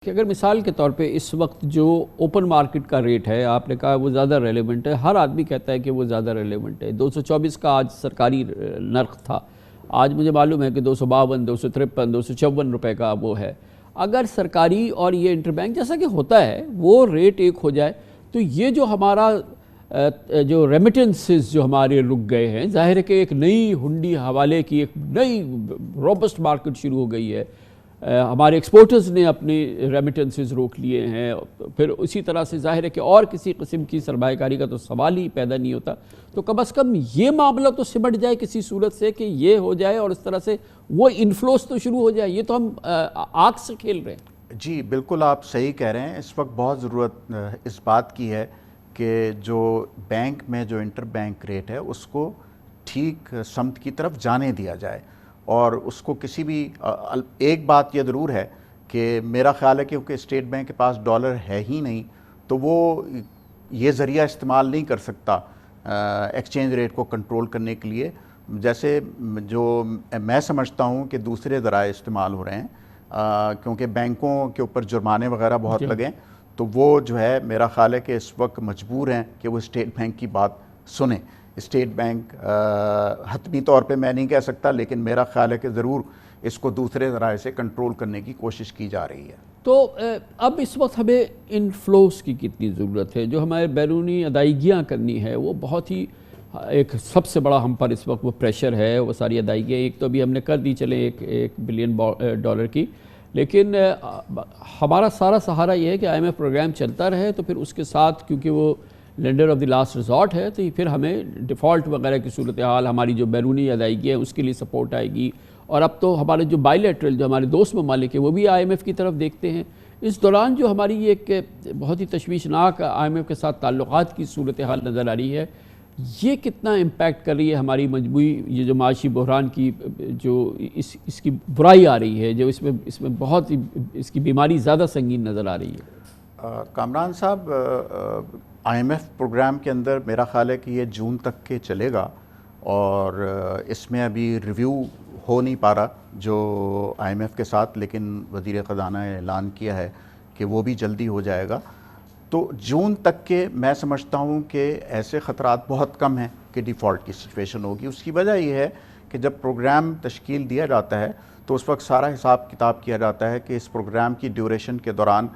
کہ اگر مثال کے طور پہ اس وقت جو اوپن مارکیٹ کا ریٹ ہے، آپ نے کہا وہ زیادہ ریلیونٹ ہے، ہر آدمی کہتا ہے کہ وہ زیادہ ریلیونٹ ہے۔ 224 کا آج سرکاری نرخ تھا، آج مجھے معلوم ہے کہ 252 253 254 روپے کا وہ ہے۔ اگر سرکاری اور یہ انٹر بینک جیسا کہ ہوتا ہے وہ ریٹ ایک ہو جائے تو یہ جو ہمارا جو ریمیٹنسز جو ہمارے رک گئے ہیں، ظاہر ہے کہ ایک نئی ہنڈی حوالے کی ایک نئی روبسٹ مارکیٹ شروع ہو گئی ہے۔ ہمارے ایکسپورٹرز نے اپنی ریمیٹنسز روک لیے ہیں، پھر اسی طرح سے ظاہر ہے کہ اور کسی قسم کی سرمایہ کاری کا تو سوال ہی پیدا نہیں ہوتا، تو کم از کم یہ معاملہ تو سمٹ جائے کسی صورت سے کہ یہ ہو جائے اور اس طرح سے وہ انفلوز تو شروع ہو جائے۔ یہ تو ہم آگ سے کھیل رہے ہیں۔ جی بالکل آپ صحیح کہہ رہے ہیں، اس وقت بہت ضرورت اس بات کی ہے کہ جو بینک میں جو انٹر بینک ریٹ ہے اس کو ٹھیک سمت کی طرف جانے دیا جائے، اور اس کو کسی بھی ایک بات یہ ضرور ہے کہ میرا خیال ہے کہ کیونکہ اسٹیٹ بینک کے پاس ڈالر ہے ہی نہیں تو وہ یہ ذریعہ استعمال نہیں کر سکتا ایکسچینج ریٹ کو کنٹرول کرنے کے لیے، جیسے جو میں سمجھتا ہوں کہ دوسرے ذرائع استعمال ہو رہے ہیں، کیونکہ بینکوں کے اوپر جرمانے وغیرہ بہت لگیں، تو وہ جو ہے میرا خیال ہے کہ اس وقت مجبور ہیں کہ وہ اسٹیٹ بینک کی بات سنیں۔ اسٹیٹ بینک حتمی طور پہ میں نہیں کہہ سکتا، لیکن میرا خیال ہے کہ ضرور اس کو دوسرے ذرائع سے کنٹرول کرنے کی کوشش کی جا رہی ہے۔ تو اب اس وقت ہمیں انفلوز کی کتنی ضرورت ہے؟ جو ہمارے بیرونی ادائیگیاں کرنی ہے وہ بہت ہی ایک سب سے بڑا ہم پر اس وقت وہ پریشر ہے، وہ ساری ادائیگیاں ایک تو ابھی ہم نے کر دی چلیں ایک بلین ڈالر کی، لیکن ہمارا سارا سہارا یہ ہے کہ آئی ایم ایف پروگرام چلتا رہے، تو پھر اس کے ساتھ کیونکہ وہ lander of the last resort ہے تو پھر ہمیں ڈیفالٹ وغیرہ کی صورتحال ہماری جو بیرونی ادائیگی ہے اس کے لیے سپورٹ آئے گی، اور اب تو ہمارے جو بائی لیٹرل جو ہمارے دوست ممالک ہیں وہ بھی آئی ایم ایف کی طرف دیکھتے ہیں۔ اس دوران جو ہماری یہ ایک بہت ہی تشویشناک آئی ایم ایف کے ساتھ تعلقات کی صورتحال نظر آ رہی ہے، یہ کتنا امپیکٹ کر رہی ہے ہماری مجموعی یہ جو معاشی بحران کی جو اس کی برائی آ رہی ہے، جو اس میں بہت ہی اس کی بیماری زیادہ سنگین نظر آ رہی ہے؟ کامران صاحب، آئی ایم ایف پروگرام کے اندر میرا خیال ہے کہ یہ جون تک کے چلے گا، اور اس میں ابھی ریویو ہو نہیں پا رہا جو آئی ایم ایف کے ساتھ، لیکن وزیر خزانہ نے اعلان کیا ہے کہ وہ بھی جلدی ہو جائے گا۔ تو جون تک کے میں سمجھتا ہوں کہ ایسے خطرات بہت کم ہیں کہ ڈیفالٹ کی سچویشن ہوگی۔ اس کی وجہ یہ ہے کہ جب پروگرام تشکیل دیا جاتا ہے تو اس وقت سارا حساب کتاب کیا جاتا ہے کہ اس پروگرام کی ڈیوریشن کے دوران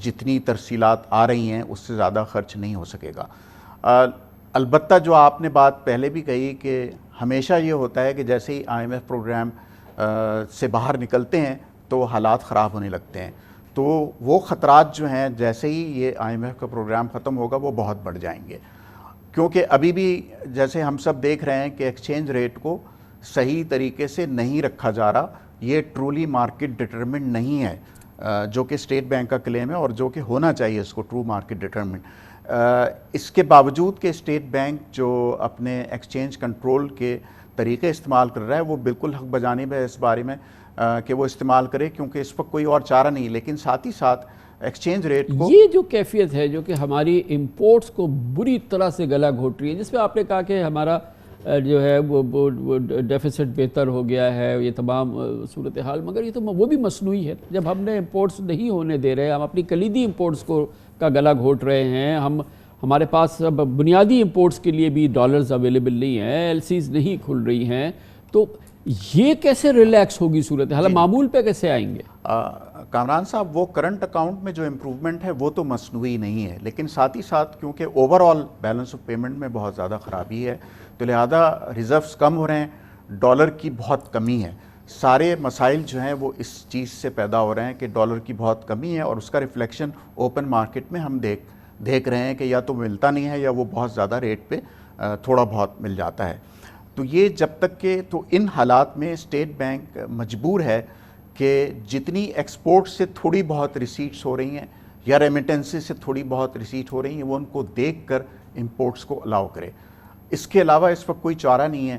جتنی ترسیلات آ رہی ہیں اس سے زیادہ خرچ نہیں ہو سکے گا۔ البتہ جو آپ نے بات پہلے بھی کہی کہ ہمیشہ یہ ہوتا ہے کہ جیسے ہی آئی ایم ایف پروگرام سے باہر نکلتے ہیں تو حالات خراب ہونے لگتے ہیں، تو وہ خطرات جو ہیں جیسے ہی یہ آئی ایم ایف کا پروگرام ختم ہوگا وہ بہت بڑھ جائیں گے، کیونکہ ابھی بھی جیسے ہم سب دیکھ رہے ہیں کہ ایکسچینج ریٹ کو صحیح طریقے سے نہیں رکھا جا رہا، یہ ٹرولی مارکیٹ ڈٹرمنٹ نہیں ہے، جو کہ اسٹیٹ بینک کا کلیم ہے اور جو کہ ہونا چاہیے اس کو ٹرو مارکیٹ ڈٹرمنٹ۔ اس کے باوجود کہ اسٹیٹ بینک جو اپنے ایکسچینج کنٹرول کے طریقے استعمال کر رہا ہے وہ بالکل حق بجانب ہے اس بارے میں کہ وہ استعمال کرے، کیونکہ اس وقت کوئی اور چارہ نہیں، لیکن ساتھ ہی ساتھ ایکسچینج ریٹ کو یہ جو کیفیت ہے جو کہ ہماری امپورٹس کو بری طرح سے گلا گھونٹ رہی ہے، جس میں آپ نے کہا کہ ہمارا جو ہے وہ ڈیفیسٹ بہتر ہو گیا ہے، یہ تمام صورتحال، مگر یہ تو وہ بھی مصنوعی ہے۔ جب ہم نے امپورٹس نہیں ہونے دے رہے، ہم اپنی کلیدی امپورٹس کا گلا گھونٹ رہے ہیں، ہمارے پاس اب بنیادی امپورٹس کے لیے بھی ڈالرز اویلیبل نہیں ہیں، ایل سیز نہیں کھل رہی ہیں، تو یہ کیسے ریلیکس ہوگی صورتحال؟ معمول پہ کیسے آئیں گے؟ کامران صاحب، وہ کرنٹ اکاؤنٹ میں جو امپروومنٹ ہے وہ تو مصنوعی نہیں ہے، لیکن ساتھ ہی ساتھ کیونکہ over all balance of payment میں بہت زیادہ خرابی ہے تو لہذا ریزروز کم ہو رہے ہیں، ڈالر کی بہت کمی ہے، سارے مسائل جو ہیں وہ اس چیز سے پیدا ہو رہے ہیں کہ ڈالر کی بہت کمی ہے، اور اس کا ریفلیکشن اوپن مارکیٹ میں ہم دیکھ رہے ہیں کہ یا تو ملتا نہیں ہے یا وہ بہت زیادہ ریٹ پہ تھوڑا بہت مل جاتا ہے۔ تو یہ جب تک کہ تو ان حالات میں اسٹیٹ بینک مجبور ہے کہ جتنی ایکسپورٹ سے تھوڑی بہت ریسیٹس ہو رہی ہیں یا ریمیٹنسز سے تھوڑی بہت ریسیٹ ہو رہی ہیں وہ ان کو دیکھ کر امپورٹس کو الاؤ کرے، اس کے علاوہ اس وقت کوئی چارہ نہیں ہے۔